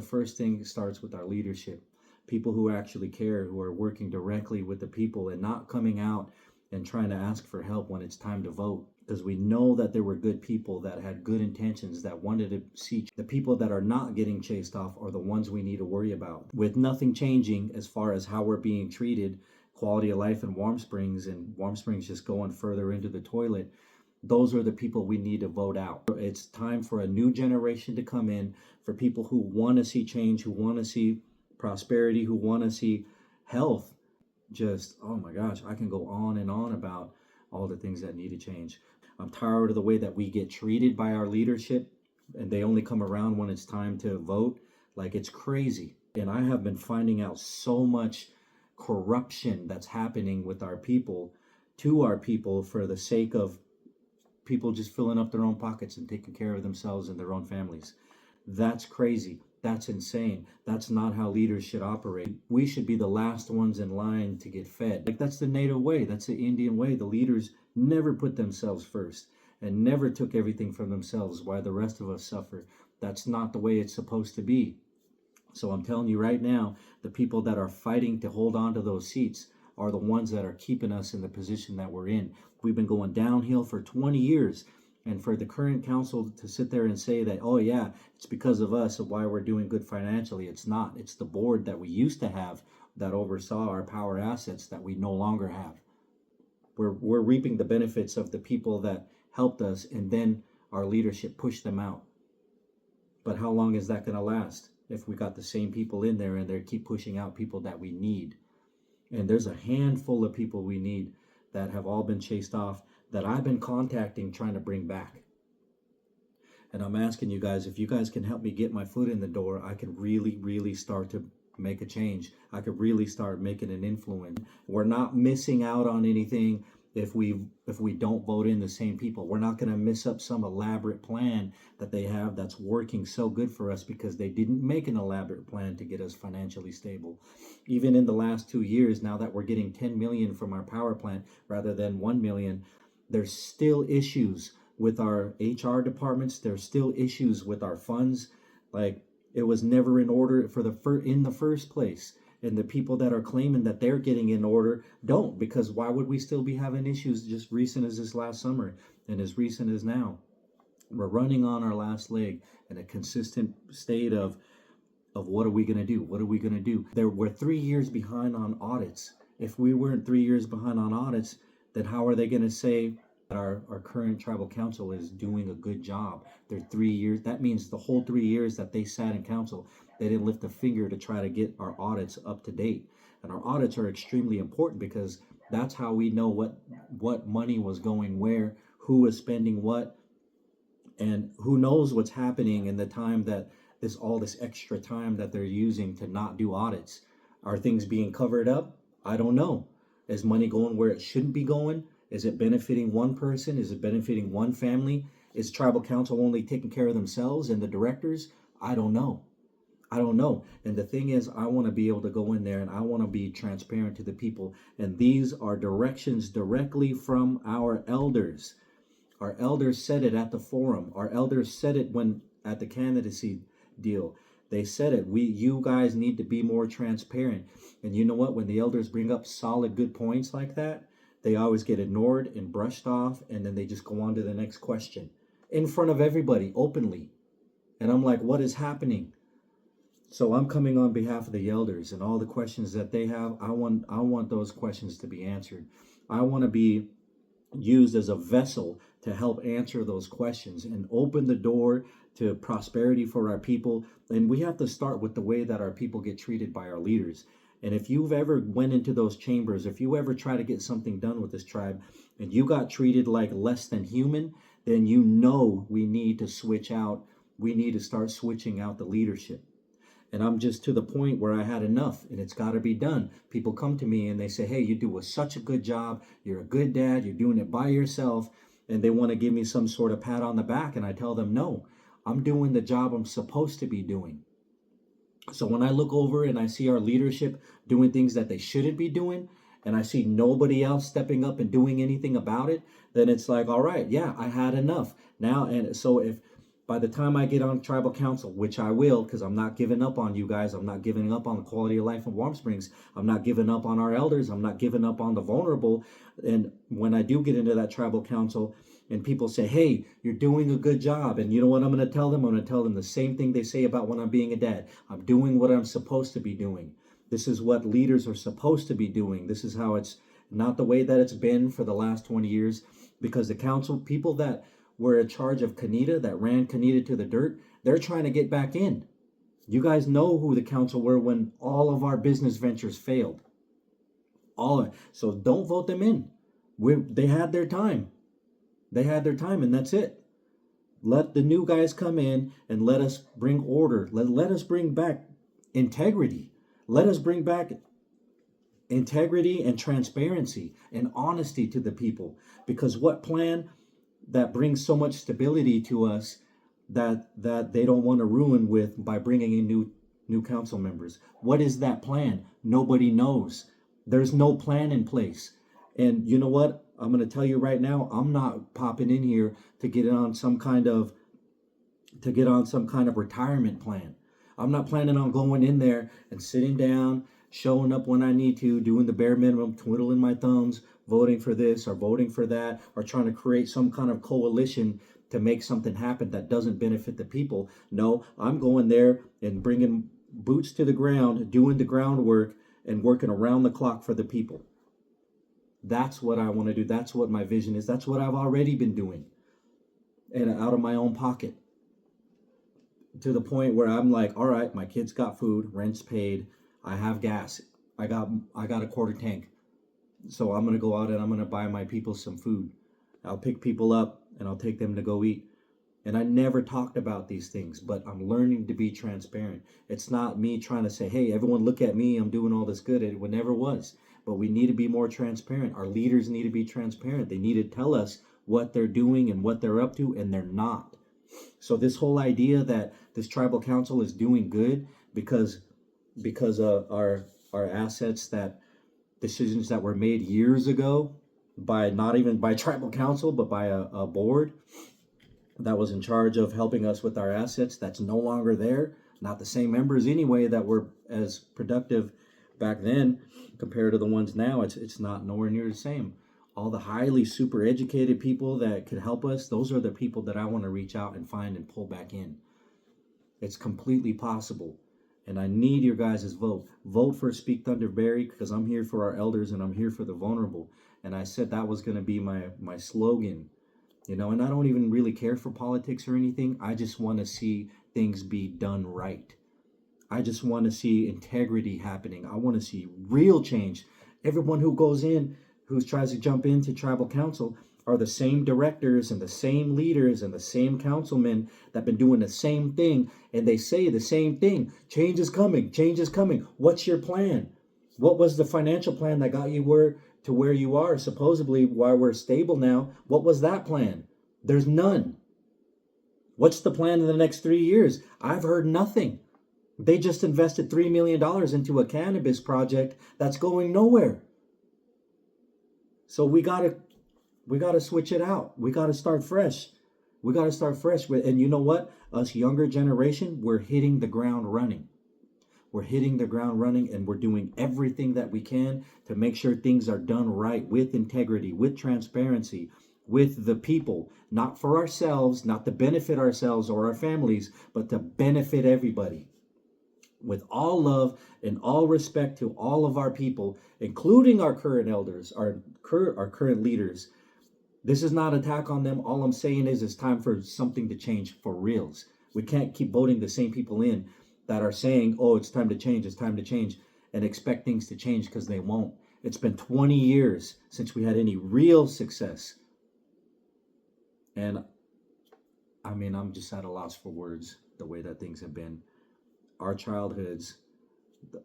the first thing starts with our leadership. People who actually care, who are working directly with the people and not coming out and trying to ask for help when it's time to vote. Because we know that there were good people that had good intentions that wanted to see. The people that are not getting chased off are the ones we need to worry about. With nothing changing as far as how we're being treated, quality of life in Warm Springs, and Warm Springs just going further into the toilet, those are the people we need to vote out. It's time for a new generation to come in, for people who want to see change, who want to see prosperity, who want to see health. Just, oh my gosh, I can go on and on about all the things that need to change. I'm tired of the way that we get treated by our leadership, and they only come around when it's time to vote. Like, it's crazy. And I have been finding out so much corruption that's happening with our people, to our people, for the sake of people just filling up their own pockets and taking care of themselves and their own families. That's crazy. That's insane. That's not how leaders should operate. We should be the last ones in line to get fed. Like, that's the Native way. That's the Indian way. The leaders never put themselves first and never took everything from themselves while the rest of us suffer. That's not the way it's supposed to be. So I'm telling you right now, the people that are fighting to hold on to those seats are the ones that are keeping us in the position that we're in. We've been going downhill for 20 years. And for the current council to sit there and say that, oh yeah, it's because of us of why we're doing good financially. It's not. It's the board that we used to have that oversaw our power assets that we no longer have. We're reaping the benefits of the people that helped us, and then our leadership pushed them out. But how long is that going to last if we got the same people in there and they keep pushing out people that we need? And there's a handful of people we need that have all been chased off, that I've been contacting, trying to bring back. And I'm asking you guys, if you guys can help me get my foot in the door, I can really start to make a change. I could really start making an influence. We're not missing out on anything if we don't vote in the same people. We're not going to miss up some elaborate plan that they have that's working so good for us because they didn't make an elaborate plan to get us financially stable. Even in the last 2 years, now that we're getting 10 million from our power plant rather than 1 million, there's still issues with our HR departments. There's still issues with our funds. Like, it was never in order in the first place. And the people that are claiming that they're getting in order don't, because why would we still be having issues just recent as this last summer and as recent as now? We're running on our last leg in a consistent state of what are we going to do? What are we going to do? We're 3 years behind on audits. If we weren't 3 years behind on audits, then how are they going to say that our current tribal council is doing a good job? They're 3 years. That means the whole 3 years that they sat in council, they didn't lift a finger to try to get our audits up to date. And our audits are extremely important because that's how we know what money was going where, who was spending what, and who knows what's happening in the time that all this extra time that they're using to not do audits. Are things being covered up? I don't know. Is money going where it shouldn't be going? Is it benefiting one person? Is it benefiting one family? Is tribal council only taking care of themselves and the directors? I don't know. And the thing is, I want to be able to go in there and I want to be transparent to the people. And these are directions directly from our elders. Our elders said it at the forum. Our elders said it at the candidacy deal. They said it. You guys need to be more transparent. And you know what? When the elders bring up solid, good points like that, they always get ignored and brushed off, and then they just go on to the next question in front of everybody openly. And I'm like, what is happening? So I'm coming on behalf of the elders, and all the questions that they have, I want those questions to be answered. I want to be used as a vessel to help answer those questions and open the door to prosperity for our people. And we have to start with the way that our people get treated by our leaders. And if you've ever went into those chambers, if you ever try to get something done with this tribe and you got treated like less than human, then you know we need to switch out. We need to start switching out the leadership. And I'm just to the point where I had enough, and it's got to be done. People come to me and they say, hey, you do such a good job. You're a good dad. You're doing it by yourself. And they want to give me some sort of pat on the back. And I tell them, no, I'm doing the job I'm supposed to be doing. So when I look over and I see our leadership doing things that they shouldn't be doing, and I see nobody else stepping up and doing anything about it, then it's like, all right, yeah, I had enough now. And so By the time I get on tribal council, which I will, because I'm not giving up on you guys, I'm not giving up on the quality of life in Warm Springs, I'm not giving up on our elders, I'm not giving up on the vulnerable. And when I do get into that tribal council and people say, hey, you're doing a good job, and you know what I'm going to tell them? I'm going to tell them the same thing they say about when I'm being a dad. I'm doing what I'm supposed to be doing. This is what leaders are supposed to be doing. This is how it's not the way that it's been for the last 20 years, because the council people that were in charge of Kanita, that ran Kanita to the dirt, they're trying to get back in. You guys know who the council were when all of our business ventures failed. So don't vote them in. They had their time. They had their time, and that's it. Let the new guys come in and let us bring order. Let us bring back integrity. Let us bring back integrity and transparency and honesty to the people. Because what plan that brings so much stability to us that they don't want to ruin with by bringing in new council members? What is that plan? Nobody knows. There's no plan in place. And you know what? I'm going to tell you right now, I'm not popping in here to get on some kind of retirement plan. I'm not planning on going in there and sitting down, showing up when I need to, doing the bare minimum, twiddling my thumbs, voting for this or voting for that, or trying to create some kind of coalition to make something happen that doesn't benefit the people. No, I'm going there and bringing boots to the ground, doing the groundwork, and working around the clock for the people. That's what I want to do. That's what my vision is. That's what I've already been doing, and out of my own pocket, to the point where I'm like, all right, my kids got food, rent's paid, I have gas, I got a quarter tank. So I'm gonna go out and I'm gonna buy my people some food. I'll pick people up and I'll take them to go eat. And I never talked about these things, but I'm learning to be transparent. It's not me trying to say, hey, everyone look at me, I'm doing all this good. It never was. But we need to be more transparent. Our leaders need to be transparent. They need to tell us what they're doing and what they're up to, and they're not. So this whole idea that this tribal council is doing good because our assets, that decisions that were made years ago by not even by tribal council, but by a board that was in charge of helping us with our assets, that's no longer there. Not the same members anyway that were as productive back then compared to the ones now. It's not nowhere near the same. All the highly super educated people that could help us, those are the people that I want to reach out and find and pull back in. It's completely possible. And I need your guys' vote. Vote for Speak Thunder Barry, because I'm here for our elders and I'm here for the vulnerable. And I said that was going to be my slogan. And I don't even really care for politics or anything. I just want to see things be done right. I just want to see integrity happening. I want to see real change. Everyone who goes in, who tries to jump into tribal council, are the same directors and the same leaders and the same councilmen that have been doing the same thing, and they say the same thing. Change is coming. Change is coming. What's your plan? What was the financial plan that got you where you are, supposedly why we're stable now? What was that plan? There's none. What's the plan in the next 3 years? I've heard nothing. They just invested $3 million into a cannabis project that's going nowhere. So we gotta switch it out. We gotta start fresh. And you know what? Us younger generation, we're hitting the ground running. We're hitting the ground running, and we're doing everything that we can to make sure things are done right, with integrity, with transparency, with the people, not for ourselves, not to benefit ourselves or our families, but to benefit everybody. With all love and all respect to all of our people, including our current elders, our current leaders. This is not an attack on them. All I'm saying is it's time for something to change for reals. We can't keep voting the same people in that are saying, oh, it's time to change, and expect things to change, because they won't. It's been 20 years since we had any real success. And I mean, I'm just at a loss for words, the way that things have been. Our childhoods,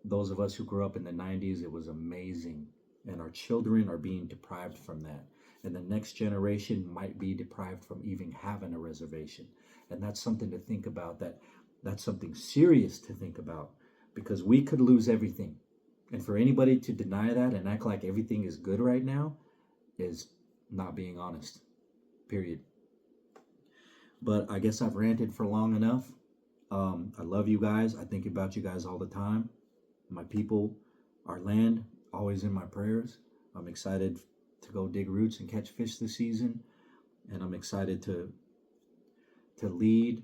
those of us who grew up in the 90s, it was amazing. And our children are being deprived from that. And the next generation might be deprived from even having a reservation. And that's something to think about. That's something serious to think about, because we could lose everything. And for anybody to deny that and act like everything is good right now is not being honest. Period. But I guess I've ranted for long enough. I love you guys. I think about you guys all the time. My people, our land, always in my prayers. I'm excited to go dig roots and catch fish this season, and I'm excited to lead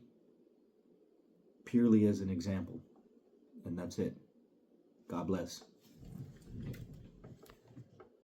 purely as an example. And that's it. God bless.